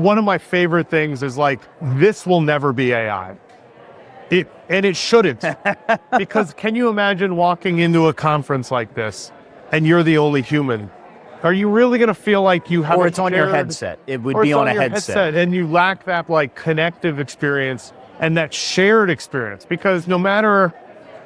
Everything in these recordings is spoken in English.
One of my favorite things is like, this will never be AI. And it shouldn't. Because can you imagine walking into a conference like this and you're the only human? Are you really going to feel like you have Or it's on your headset. It would be on a headset. And you lack that like connective experience and that shared experience. Because no matter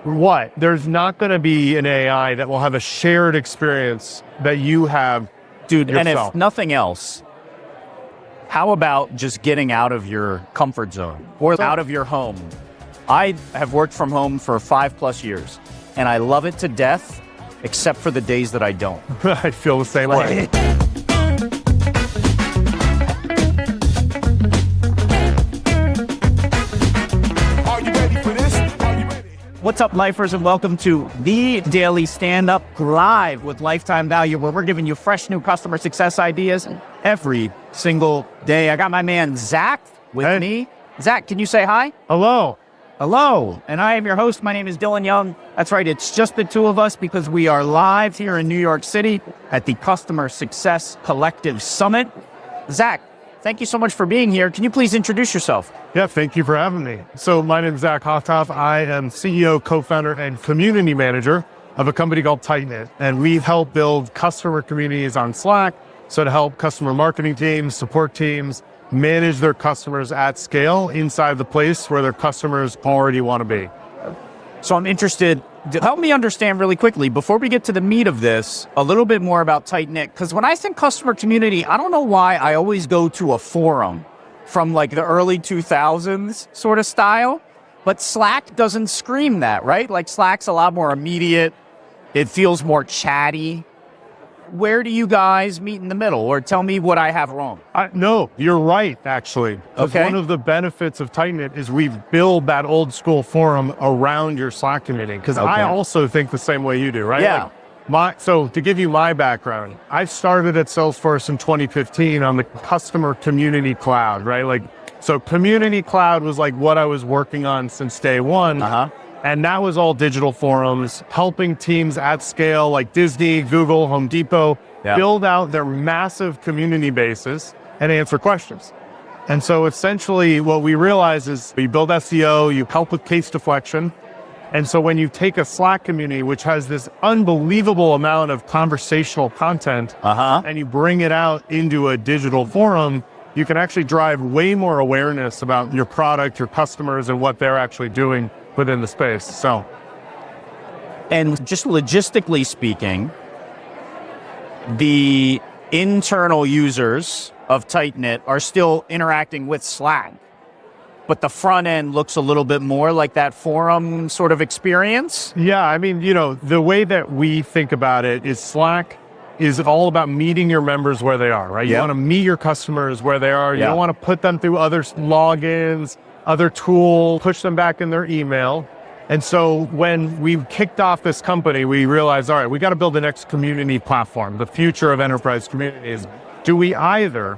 what, there's not going to be an AI that will have a shared experience that you have, dude, yourself. And if nothing else, how about just getting out of your comfort zone or out of your home? I have worked from home for 5+ years, and I love it to death, except for the days that I don't. I feel the same way. Are you ready for this? Are you ready? What's up, lifers, and welcome to the Daily Stand-Up Live with Lifetime Value, where we're giving you fresh new customer success ideas every single day. I got my man Zach with me. Zach, can you say hi? Hello. Hello, and I am your host. My name is Dylan Young. That's right, it's just the two of us because we are live here in New York City at the Customer Success Collective Summit. Zach, thank you so much for being here. Can you please introduce yourself? Yeah, thank you for having me. So my name is Zach Hawtof. I am CEO, co-founder, and community manager of a company called tightknit. And we help build customer communities on Slack. So to help customer marketing teams, support teams, manage their customers at scale inside the place where their customers already want to be. So I'm interested, help me understand really quickly, before we get to the meat of this, a little bit more about tightknit. Because when I think customer community, I don't know why I always go to a forum from like the early 2000s sort of style, but Slack doesn't scream that, right? Like Slack's a lot more immediate. It feels more chatty. Where do you guys meet in the middle? Or tell me what I have wrong. No, you're right, actually. Okay. One of the benefits of tightknit is we build that old school forum around your Slack community. Because I also think the same way you do, right? Yeah. So to give you my background, I started at Salesforce in 2015 on the customer community cloud, right? So community cloud was like what I was working on since day one. And that was all digital forums, helping teams at scale like Disney, Google, Home Depot, build out their massive community bases and answer questions. And so essentially what we realize is you build SEO, you help with case deflection. And so when you take a Slack community, which has this unbelievable amount of conversational content, and you bring it out into a digital forum, you can actually drive way more awareness about your product, your customers, and what they're actually doing within the space. So, and just logistically speaking, the internal users of tightknit are still interacting with Slack, but the front end looks a little bit more like that forum sort of experience. Yeah, I mean, the way that we think about it is Slack is all about meeting your members where they are, right? You want to meet your customers where they are. You don't want to put them through other logins, other tools, push them back in their email. And so when we kicked off this company, we realized, all right, we got to build the next community platform, the future of enterprise communities. Do we either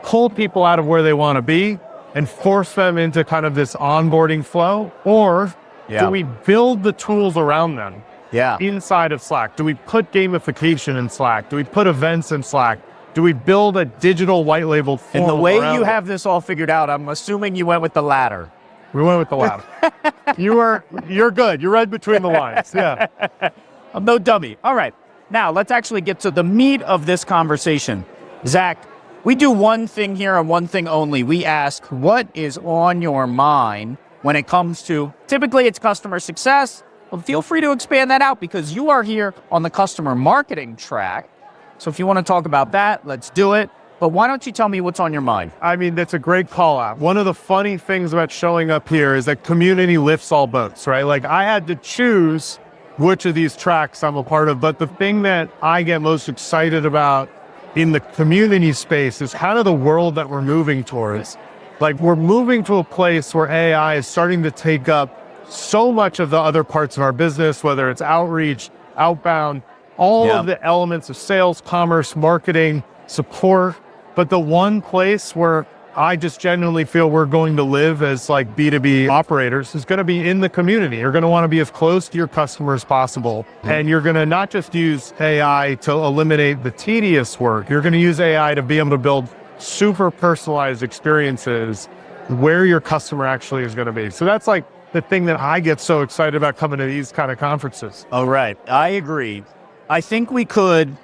pull people out of where they want to be and force them into kind of this onboarding flow, or do we build the tools around them inside of Slack? Do we put gamification in Slack? Do we put events in Slack? Do we build a digital white labeled form? And the way you have this all figured out, I'm assuming you went with the latter. We went with the latter. You're good. You read between the lines. Yeah. I'm no dummy. All right. Now let's actually get to the meat of this conversation. Zach, we do one thing here and one thing only. We ask, what is on your mind when it comes to, typically it's customer success. Well, feel free to expand that out because you are here on the customer marketing track. So if you want to talk about that, let's do it. But why don't you tell me what's on your mind? I mean, that's a great call out. One of the funny things about showing up here is that community lifts all boats, right? Like I had to choose which of these tracks I'm a part of. But the thing that I get most excited about in the community space is kind of the world that we're moving towards. Like we're moving to a place where AI is starting to take up so much of the other parts of our business, whether it's outreach, outbound, all of the elements of sales, commerce, marketing, support. But the one place where I just genuinely feel we're going to live as like B2B operators is going to be in the community. You're going to want to be as close to your customer as possible. And you're going to not just use AI to eliminate the tedious work. You're going to use AI to be able to build super personalized experiences where your customer actually is going to be. So that's like the thing that I get so excited about coming to these kind of conferences. All right. I agree. I think we could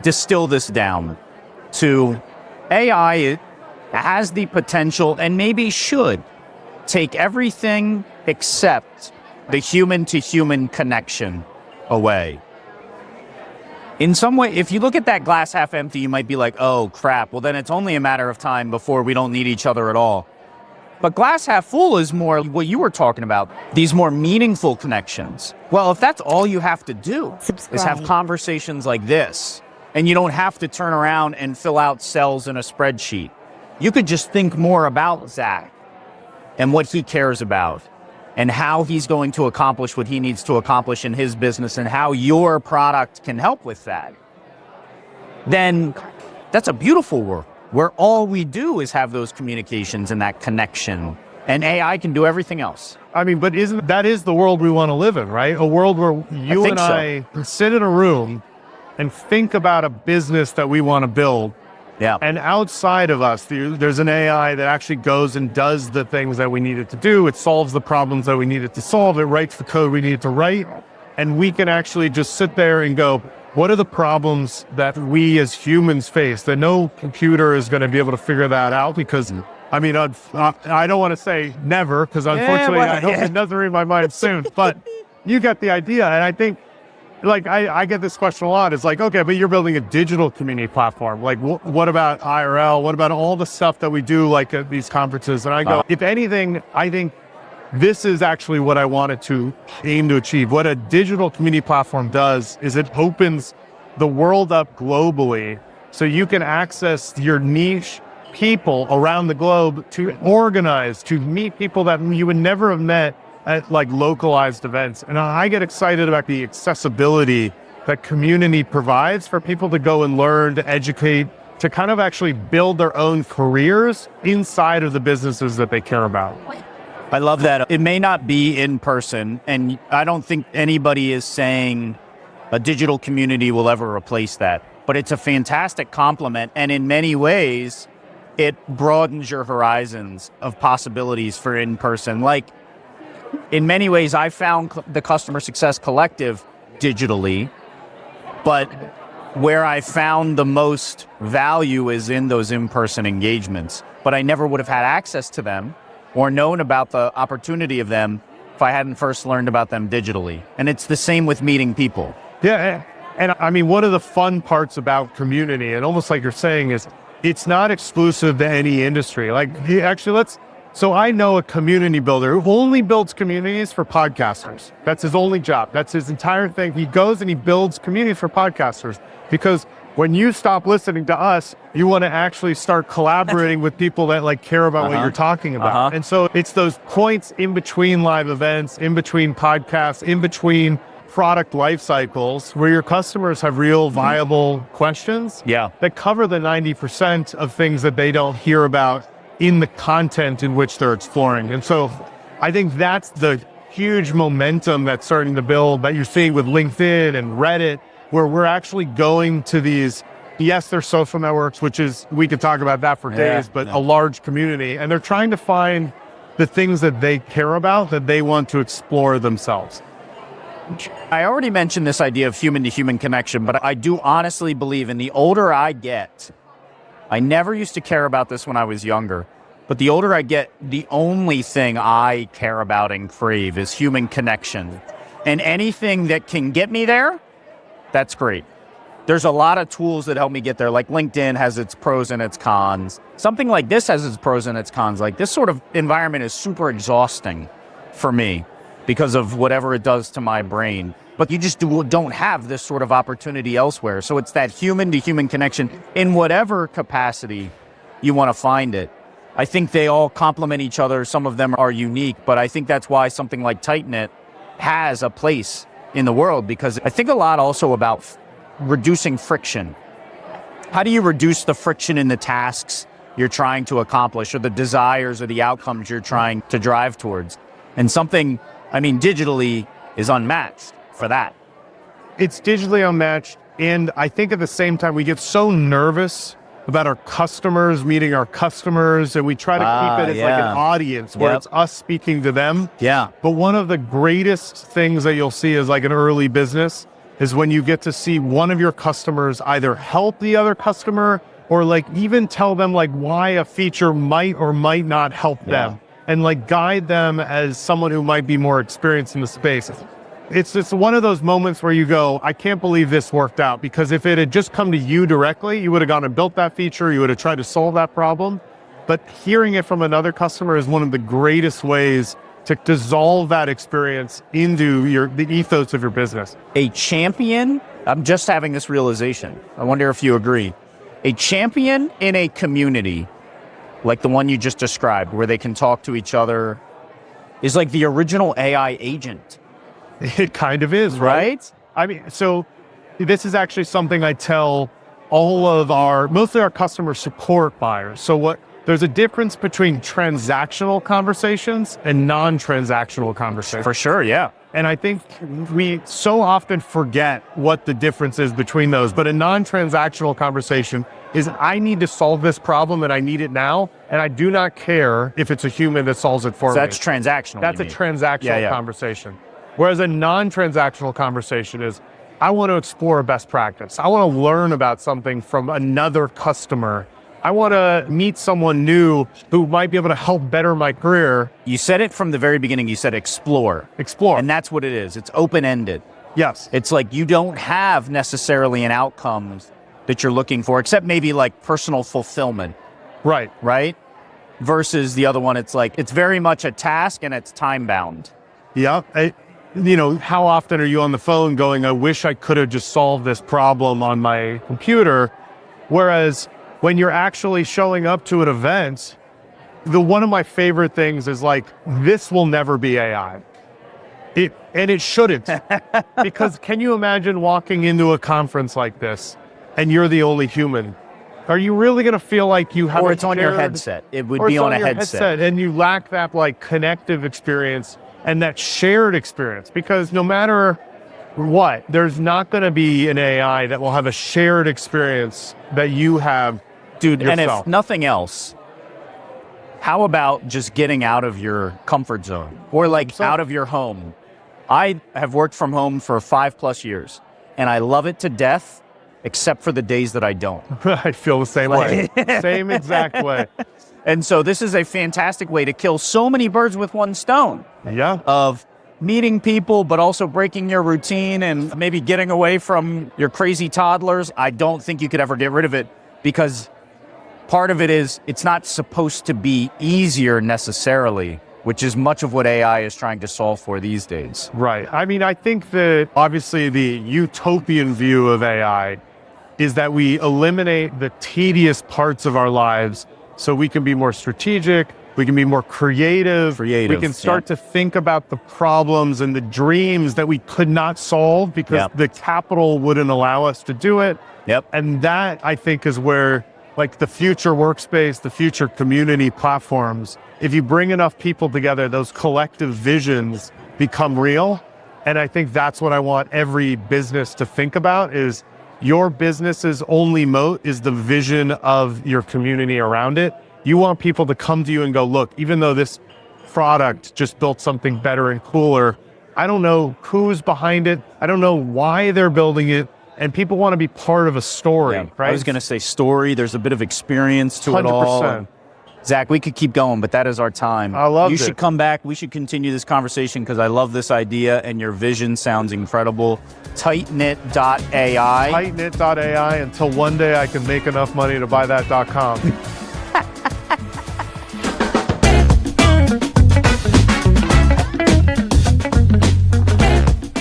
distill this down to AI has the potential and maybe should take everything except the human-to-human connection away. In some way, if you look at that glass half empty, you might be like, oh, crap. Well, then it's only a matter of time before we don't need each other at all. But glass half full is more what you were talking about, these more meaningful connections. Well, if that's all you have to do is have conversations like this, and you don't have to turn around and fill out cells in a spreadsheet, you could just think more about Zach and what he cares about and how he's going to accomplish what he needs to accomplish in his business and how your product can help with that. Then that's a beautiful world where all we do is have those communications and that connection, and AI can do everything else. I mean, but that is the world we want to live in, right? A world where you and I sit in a room and think about a business that we want to build. Yeah. And outside of us, there's an AI that actually goes and does the things that we need it to do. It solves the problems that we need it to solve. It writes the code we need it to write. And we can actually just sit there and go, what are the problems that we as humans face that no computer is going to be able to figure that out? Because, I mean, I don't want to say never, because unfortunately, I hope it doesn't read my mind soon. But you get the idea. And I think, like, I get this question a lot. It's like, okay, but you're building a digital community platform. Like, what about IRL? What about all the stuff that we do, like at these conferences? And I go, if anything, I think this is actually what I wanted to aim to achieve. What a digital community platform does is it opens the world up globally so you can access your niche people around the globe to organize, to meet people that you would never have met at like localized events. And I get excited about the accessibility that community provides for people to go and learn, to educate, to kind of actually build their own careers inside of the businesses that they care about. I love that. It may not be in person, and I don't think anybody is saying a digital community will ever replace that, but it's a fantastic complement. And in many ways, it broadens your horizons of possibilities for in-person. Like, in many ways, I found the Customer Success Collective digitally, but where I found the most value is in those in-person engagements. But I never would have had access to them or known about the opportunity of them if I hadn't first learned about them digitally. And it's the same with meeting people. Yeah, and I mean, one of the fun parts about community, and almost like you're saying, is it's not exclusive to any industry. Like, so I know a community builder who only builds communities for podcasters. That's his only job. That's his entire thing. He goes and he builds communities for podcasters because when you stop listening to us, you want to actually start collaborating with people that like care about what you're talking about. And so it's those points in between live events, in between podcasts, in between product life cycles where your customers have real viable questions that cover the 90% of things that they don't hear about in the content in which they're exploring. And so I think that's the huge momentum that's starting to build that you're seeing with LinkedIn and Reddit, where we're actually going to these, yes, they're social networks, which is, we could talk about that for days, but a large community. And they're trying to find the things that they care about, that they want to explore themselves. I already mentioned this idea of human-to-human connection, but I do honestly believe in the older I get, I never used to care about this when I was younger, but the older I get, the only thing I care about and crave is human connection. And anything that can get me there, that's great. There's a lot of tools that help me get there, like LinkedIn has its pros and its cons. Something like this has its pros and its cons. Like, this sort of environment is super exhausting for me because of whatever it does to my brain. But you just don't have this sort of opportunity elsewhere. So it's that human-to-human connection in whatever capacity you want to find it. I think they all complement each other. Some of them are unique, but I think that's why something like tightknit has a place in the world, because I think a lot also about reducing friction. How do you reduce the friction in the tasks you're trying to accomplish, or the desires or the outcomes you're trying to drive towards? And something, I mean, digitally is unmatched for that. It's digitally unmatched. And I think at the same time, we get so nervous about our customers meeting our customers, and we try to keep it as like an audience where it's us speaking to them. Yeah. But one of the greatest things that you'll see as like an early business is when you get to see one of your customers either help the other customer or like even tell them like why a feature might or might not help them, and like guide them as someone who might be more experienced in the space. It's one of those moments where you go, I can't believe this worked out, because if it had just come to you directly, you would have gone and built that feature, you would have tried to solve that problem. But hearing it from another customer is one of the greatest ways to dissolve that experience into the ethos of your business. A champion, I'm just having this realization. I wonder if you agree. A champion in a community, like the one you just described, where they can talk to each other, is like the original AI agent. It kind of is, right? I mean, so this is actually something I tell mostly our customer support buyers. So there's a difference between transactional conversations and non-transactional conversations. For sure, yeah. And I think we so often forget what the difference is between those. But a non-transactional conversation is, I need to solve this problem and I need it now. And I do not care if it's a human that solves it for me. That's transactional. That's a transactional conversation. Whereas a non-transactional conversation is, I want to explore a best practice. I want to learn about something from another customer. I want to meet someone new who might be able to help better my career. You said it from the very beginning. You said explore. Explore. And that's what it is. It's open-ended. Yes. It's like you don't have necessarily an outcome that you're looking for, except maybe like personal fulfillment. Right. Right? Versus the other one, it's like, it's very much a task and it's time-bound. Yeah. How often are you on the phone going, I wish I could have just solved this problem on my computer? Whereas when you're actually showing up to an event, one of my favorite things is like, this will never be AI. It shouldn't. Because can you imagine walking into a conference like this and you're the only human? Are you really going to feel like you have Or it's on your headset. It would be on a headset. And you lack that like connective experience and that shared experience, because no matter what, there's not going to be an AI that will have a shared experience that you have, dude. yourself. And if nothing else, how about just getting out of your comfort zone or like out of your home? I have worked from home for 5+ years and I love it to death, except for the days that I don't. I feel the same way. Same exact way. And so this is a fantastic way to kill so many birds with one stone. Yeah. Of meeting people, but also breaking your routine and maybe getting away from your crazy toddlers. I don't think you could ever get rid of it, because part of it is it's not supposed to be easier necessarily, which is much of what AI is trying to solve for these days. Right. I mean, I think that obviously the utopian view of AI is that we eliminate the tedious parts of our lives so we can be more strategic, we can be more creative, we can start to think about the problems and the dreams that we could not solve because the capital wouldn't allow us to do it. And that, I think, is where like the future workspace, the future community platforms, if you bring enough people together, those collective visions become real. And I think that's what I want every business to think about, is your business's only moat is the vision of your community around it. You want people to come to you and go, look, even though this product just built something better and cooler, I don't know who's behind it. I don't know why they're building it. And people want to be part of a story, right? I was going to say story. There's a bit of experience to 100%. It all. Zach, we could keep going, but that is our time. I love it. You should come back. We should continue this conversation because I love this idea and your vision sounds incredible. Tightknit.ai. Tightknit.ai until one day I can make enough money to buy that .com.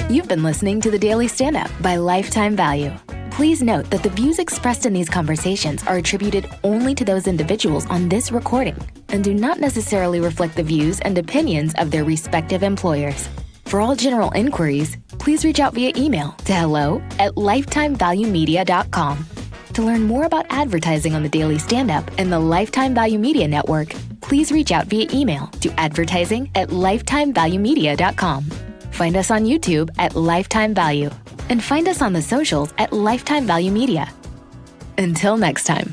You've been listening to The Daily Stand-Up by Lifetime Value. Please note that the views expressed in these conversations are attributed only to those individuals on this recording and do not necessarily reflect the views and opinions of their respective employers. For all general inquiries, please reach out via email to hello@lifetimevaluemedia.com. To learn more about advertising on The Daily Stand-Up and the Lifetime Value Media Network, please reach out via email to advertising@lifetimevaluemedia.com. Find us on YouTube at Lifetime Value and find us on the socials at Lifetime Value Media. Until next time.